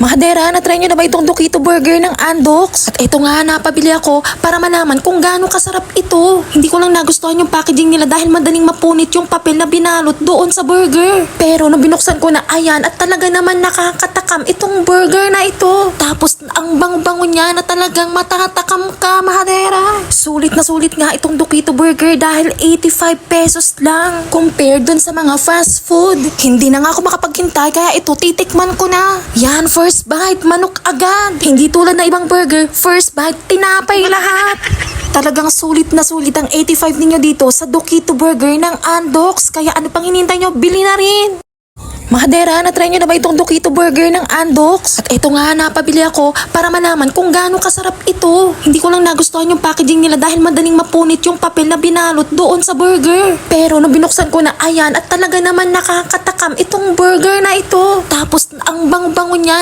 Mahadera, na-try nyo na ba itong Dukito Burger ng Andox? At ito nga, napabili ako para malaman kung gaano kasarap ito. Hindi ko lang nagustuhan yung packaging nila dahil madaling mapunit yung papel na binalot doon sa burger. Pero nung binuksan ko na, ayan, at talaga naman nakakatakam itong burger na ito. Tapos ang bango-bango niya na talagang matatakam ka, Mahadera. Sulit na sulit nga itong Dukito Burger dahil 85 pesos lang. Compared dun sa mga fast food. Hindi na nga ako makapaghintay kaya ito titikman ko na. Yan, first bite, manok agad. Hindi tulad na ibang burger, first bite, tinapay lahat. Talagang sulit na sulit ang 85 ninyo dito sa Dukito Burger ng Andox. Kaya ano pang hinintay nyo, bili na rin. Mahadera, na-try nyo na ba itong Dukito Burger ng Andox? At ito nga, napabili ako para malaman kung gaano kasarap ito. Hindi ko lang nagustuhan yung packaging nila dahil madaling mapunit yung papel na binalot doon sa burger. Pero nung binuksan ko na, ayan, at talaga naman nakakatakam itong burger na ito. Tapos ang bango-bango niya.